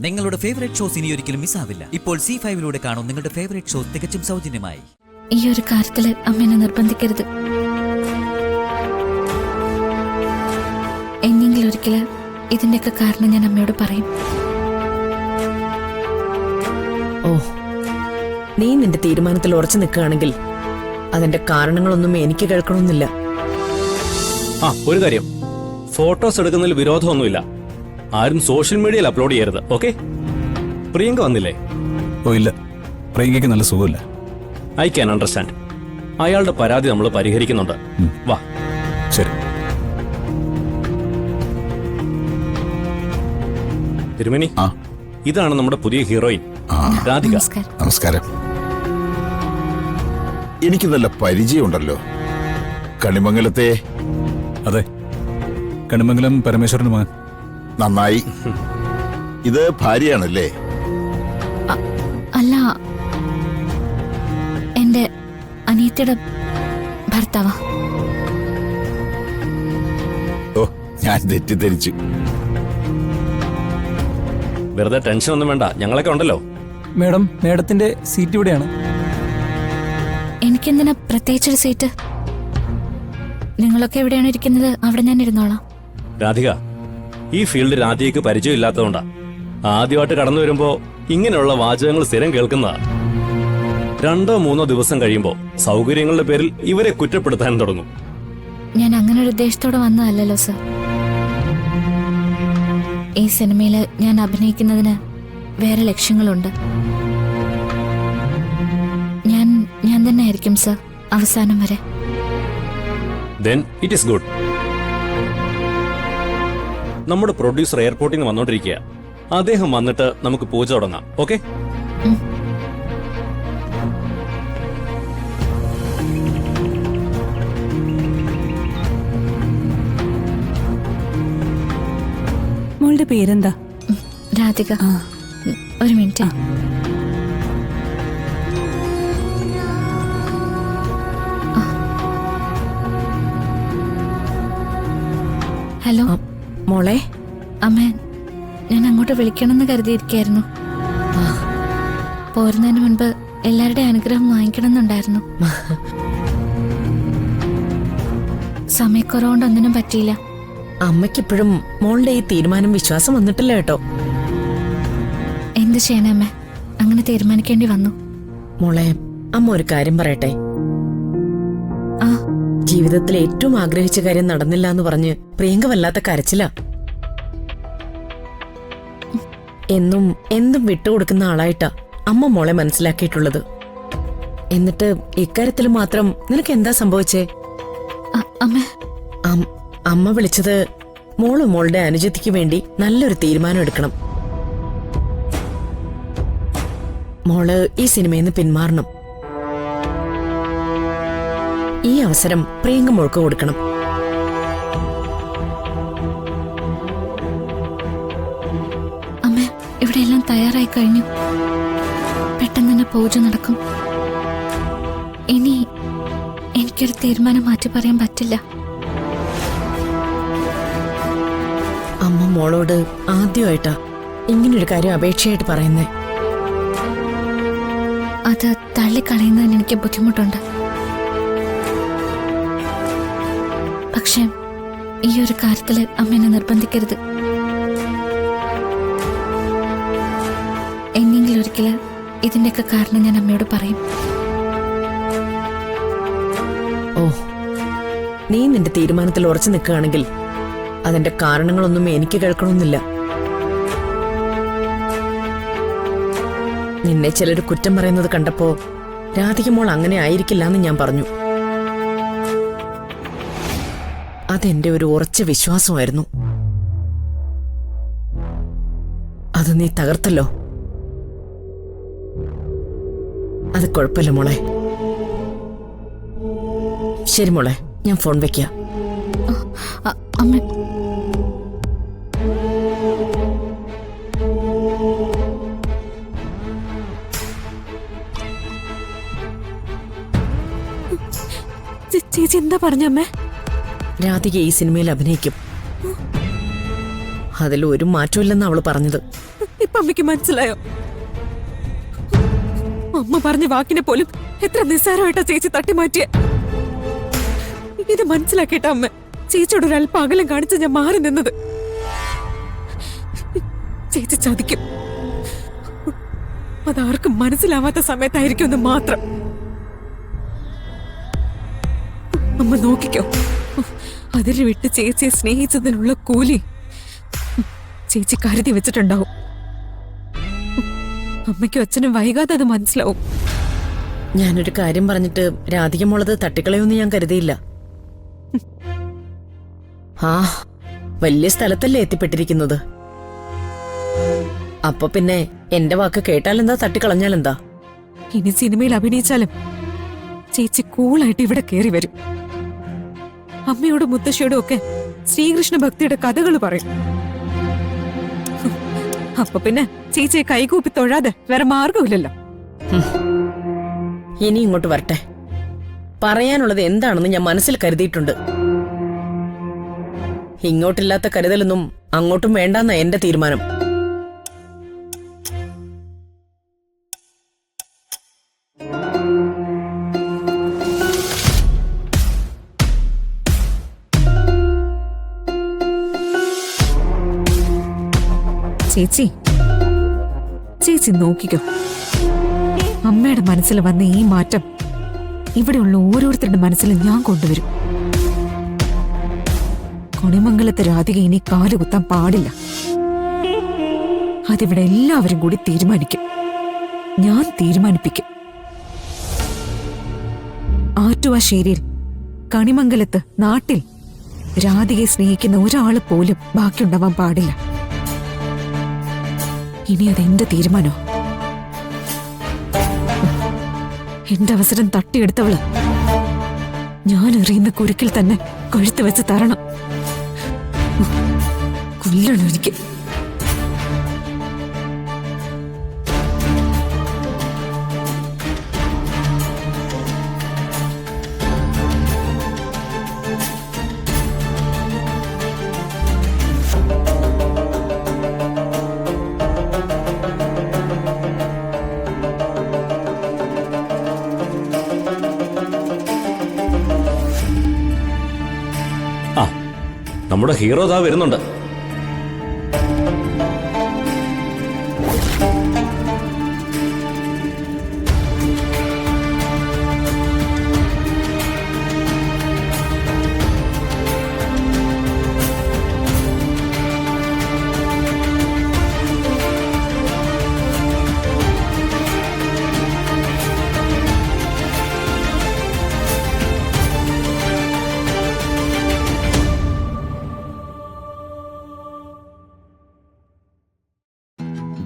നിങ്ങളുടെ favourite shows ഇനി ഒരിക്കലും മിസ്സാവില്ല. ഇപ്പോൾ C5 കാണും നിങ്ങളുടെ ഫേവറേറ്റ് ഷോസ് തികച്ചും സൗജന്യമായി. ഈ ഒരു കാര്യത്തില് അമ്മേനെ നിർബന്ധിക്കരുത്. എന്നെങ്കിലും ഒരിക്കല് ഇതിന്റെയൊക്കെ കാരണം ഞാൻ അമ്മയോട് പറയും. ഓ, നീ നിന്റെ തീരുമാനത്തിൽ ഉറച്ചു നിൽക്കുകയാണെങ്കിൽ അതിന്റെ കാരണങ്ങളൊന്നും എനിക്ക് കേൾക്കണമെന്നില്ല. ഒരു കാര്യം, ഫോട്ടോസ് എടുക്കുന്നതിൽ വിരോധമൊന്നുമില്ല. ആരും സോഷ്യൽ മീഡിയയിൽ അപ്ലോഡ് ചെയ്യരുത്. ഓക്കെ? പ്രിയങ്ക വന്നില്ലേ? ഓ ഇല്ല, പ്രിയങ്കയ്ക്ക് നല്ല സുഖമില്ല. I can understand. അയാളുടെ പരാതി നമ്മൾ പരിഹരിക്കുന്നുണ്ട്. വാ. ശരി. തിരുമേനി, ഇതാണ് നമ്മുടെ പുതിയ ഹീറോയിൻ രാധിക. നമസ്കാരം. എനിക്ക് നല്ല പരിചയമുണ്ടല്ലോ. കണിമംഗലത്തെ. അതെ, കണിമംഗലം പരമേശ്വരന് മകൻ. നന്നായി. ഇത് ഭാര്യയാണല്ലേ? അല്ല, എന്റെ അനിയത്തിയുടെ ഭർത്താവാ. ഓ, ഞാൻ തെറ്റിദ്ധരിച്ചു. വെറുതെ ടെൻഷൻ ഒന്നും വേണ്ട, ഞങ്ങളൊക്കെ ഉണ്ടല്ലോ. മേഡം, മേഡത്തിന്റെ സീറ്റ് ഇവിടെയാണ്. എനിക്കെന്തിനാ പ്രത്യേകിച്ചൊരു സീറ്റ്? നിങ്ങളൊക്കെ എവിടെയാണ് ഇരിക്കുന്നത്, അവിടെ ഞാൻ ഇരുന്നോളാം. രാധിക, ഈ ഫീൽഡ് രാധികയ്ക്ക് പരിചയമില്ലാത്തതുകൊണ്ടാ. ആദ്യമായിട്ട് കടന്നു വരുമ്പോ ഇങ്ങനെയുള്ള വാചകങ്ങൾ സ്ഥിരം കേൾക്കുന്നതാ. 2-3 ദിവസം കഴിയുമ്പോ സൗകര്യങ്ങളുടെ പേരിൽ ഇവരെ കുറ്റപ്പെടുത്താൻ തുടങ്ങും. ഞാൻ അങ്ങനെ ഒരു ഉദ്ദേശത്തോടെ വന്നതല്ലല്ലോ സർ. ഈ സിനിമയില് ഞാൻ അഭിനയിക്കുന്നതിന് വേറെ ലക്ഷ്യങ്ങളുണ്ട്. ഞാൻ തന്നെ ആയിരിക്കും സർ അവസാനം വരെ. Then it is good. നമ്മുടെ പ്രൊഡ്യൂസർ എയർപോർട്ടിൽ നിന്ന് വന്നോണ്ടിരിക്കുക. അദ്ദേഹം വന്നിട്ട് നമുക്ക് പൂജ തുടങ്ങാം. ഓക്കെ? മോളുടെ പേരെന്താ? രാധിക. ഒരു മിനിറ്റ്. ഹലോ മോളെ. അമ്മേ, ഞാൻ അങ്ങോട്ട് വിളിക്കണമെന്ന് കരുതിയിരിക്കായിരുന്നു. പോരുന്നതിന് മുൻപ് എല്ലാവരുടെയും അനുഗ്രഹം വാങ്ങിക്കണമെന്നുണ്ടായിരുന്നു. സമയക്കുറവുകൊണ്ട് ഒന്നിനും പറ്റിയില്ല. അമ്മയ്ക്കിപ്പോഴും മോളുടെ ഈ തീരുമാനം വിശ്വാസം വന്നിട്ടില്ല കേട്ടോ. എന്ത് ചെയ്യണേ, അങ്ങനെ തീരുമാനിക്കേണ്ടി വന്നു. മോളെ, അമ്മ ഒരു കാര്യം പറയട്ടെ. ആ, ജീവിതത്തിൽ ഏറ്റവും ആഗ്രഹിച്ച കാര്യം നടന്നില്ല എന്ന് പറഞ്ഞ് പ്രിയങ്ക വല്ലാത്ത കരച്ചില്ല. എന്തും വിട്ടുകൊടുക്കുന്ന ആളായിട്ടാ അമ്മ മോളെ മനസ്സിലാക്കിയിട്ടുള്ളത്. എന്നിട്ട് ഇക്കാര്യത്തിൽ മാത്രം നിനക്ക് എന്താ സംഭവിച്ചേ? അമ്മ വിളിച്ചത് മോളും മോളുടെ അനുജത്തിക്ക് വേണ്ടി നല്ലൊരു തീരുമാനം എടുക്കണം. മോള് ഈ സിനിമയിൽ നിന്ന് പിന്മാറണം. ഈ അവസരം പ്രിയങ്ക മോൾക്ക് കൊടുക്കണം. അമ്മ, ഇവിടെ എല്ലാം തയ്യാറായി കഴിഞ്ഞു. പെട്ടെന്ന് തന്നെ പൂജ നടക്കും. ഇനി എനിക്കൊരു തീരുമാനം മാറ്റി പറയാൻ പറ്റില്ല. അമ്മ മോളോട് ആദ്യമായിട്ടാ ഇങ്ങനൊരു കാര്യം അപേക്ഷയായിട്ട് പറയുന്നേ. അത് തള്ളിക്കളയുന്നതിന് എനിക്ക് ബുദ്ധിമുട്ടുണ്ട്. പക്ഷെ ഈ ഒരു കാര്യത്തില് അമ്മേനെ നിർബന്ധിക്കരുത്. എന്നെങ്കിലും ഒരിക്കല് ഇതിന്റെയൊക്കെ കാരണം ഞാൻ അമ്മയോട് പറയും. ഓ, നീ നിന്റെ തീരുമാനത്തിൽ ഉറച്ചു നിൽക്കുകയാണെങ്കിൽ അതിന്റെ കാരണങ്ങളൊന്നും എനിക്ക് കേൾക്കണമെന്നില്ല. നിന്നെ ചിലർ കുറ്റം പറയുന്നത് കണ്ടപ്പോ രാധിക മോൾ അങ്ങനെ ആയിരിക്കില്ല എന്ന് ഞാൻ പറഞ്ഞു. അതെന്റെ ഒരു ഉറച്ച വിശ്വാസമായിരുന്നു. അത് നീ തകർത്തല്ലോ. അത് കുഴപ്പമില്ല മോളെ. ശരി മോളെ, ഞാൻ ഫോൺ വെക്കാം. അമ്മ, ചേച്ചി എന്താ പറഞ്ഞമ്മേ? രാധിക ഈ സിനിമയിൽ അഭിനയിക്കും. അതിൽ ഒരു മാറ്റമില്ലെന്ന് അവള് പറഞ്ഞത്. ഇപ്പൊ അമ്മയ്ക്ക് മനസ്സിലായോ? അമ്മ പറഞ്ഞ വാക്കിനെ പോലും എത്ര നിസ്സാരമായിട്ടാ ചേച്ചി തട്ടിമാറ്റിയ. ഇത് മനസ്സിലാക്കിയിട്ട അമ്മ ചേച്ചിയോട് ഒരല്പം അകലം കാണിച്ച് ഞാൻ മാറി നിന്നത്. ചേച്ചി ചതിക്കും, അതാർക്കും മനസ്സിലാവാത്ത സമയത്തായിരിക്കും എന്ന് മാത്രം. അമ്മ നോക്കിക്കോ, അതിൽ വിട്ട് ചേച്ചിയെ സ്നേഹിച്ചതിനുള്ള കൂലി ചേച്ചി കരുതി വെച്ചിട്ടുണ്ടാവും. അമ്മയ്ക്കും അച്ഛനും വൈകാതെ അത് മനസ്സിലാവും. ഞാനൊരു കാര്യം പറഞ്ഞിട്ട് രാധിക മോളത് തട്ടിക്കളയൊന്നും ഞാൻ കരുതിയില്ല. ആ വലിയ സ്ഥലത്തല്ലേ എത്തിപ്പെട്ടിരിക്കുന്നത്. അപ്പൊ പിന്നെ എന്റെ വാക്ക് കേട്ടാലെന്താ, തട്ടിക്കളഞ്ഞാലെന്താ? ഇനി സിനിമയിൽ അഭിനയിച്ചാലും ചേച്ചി കൂളായിട്ട് ഇവിടെ കയറി വരും. അമ്മയോടും മുത്തശ്ശിയോടും ഒക്കെ ശ്രീകൃഷ്ണ ഭക്തിയുടെ കഥകൾ പറയും. അപ്പൊ പിന്നെ ചേച്ചിയെ കൈകൂപ്പി തൊഴാതെ വേറെ മാർഗമില്ലല്ലോ. ഇനി ഇങ്ങോട്ട് വരട്ടെ, പറയാനുള്ളത് എന്താണെന്ന് ഞാൻ മനസ്സിൽ കരുതിയിട്ടുണ്ട്. ഇങ്ങോട്ടില്ലാത്ത കരുതലൊന്നും അങ്ങോട്ടും വേണ്ടെന്ന എന്റെ തീരുമാനം. ചേച്ചി ചേച്ചി നോക്കിക്കോ, അമ്മയുടെ മനസ്സിൽ വന്ന ഈ മാറ്റം ഇവിടെയുള്ള ഓരോരുത്തരുടെ മനസ്സിലും ഞാൻ കൊണ്ടുവരും. കൊണിമംഗലത്തെ രാധിക ഇനി കാലുകുത്താൻ പാടില്ല. അതിവിടെ എല്ലാവരും കൂടി തീരുമാനിക്കും. ഞാൻ തീരുമാനിപ്പിക്കും. ആറ്റുവാശ്ശേരിയിൽ, കണിമംഗലത്ത്, നാട്ടിൽ രാധികയെ സ്നേഹിക്കുന്ന ഒരാള് പോലും ബാക്കിയുണ്ടാവാൻ പാടില്ല. ഇനി അതെന്റെ തീരുമാനോ? എന്റെ അവസരം തട്ടിയെടുത്തവള് ഞാൻ എറിയുന്ന കുരുക്കിൽ തന്നെ കഴുത്ത് വെച്ച് തരണം. കൊല്ലണം എനിക്ക്. നമ്മുടെ ഹീറോ ദാ വരുന്നുണ്ട്.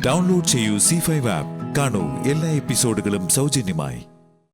ഡൗൺലോഡ് ചെയ്യൂ C5 ആപ്പ്. കാണൂ എല്ലാ എപ്പിസോഡുകളും സൗജന്യമായി.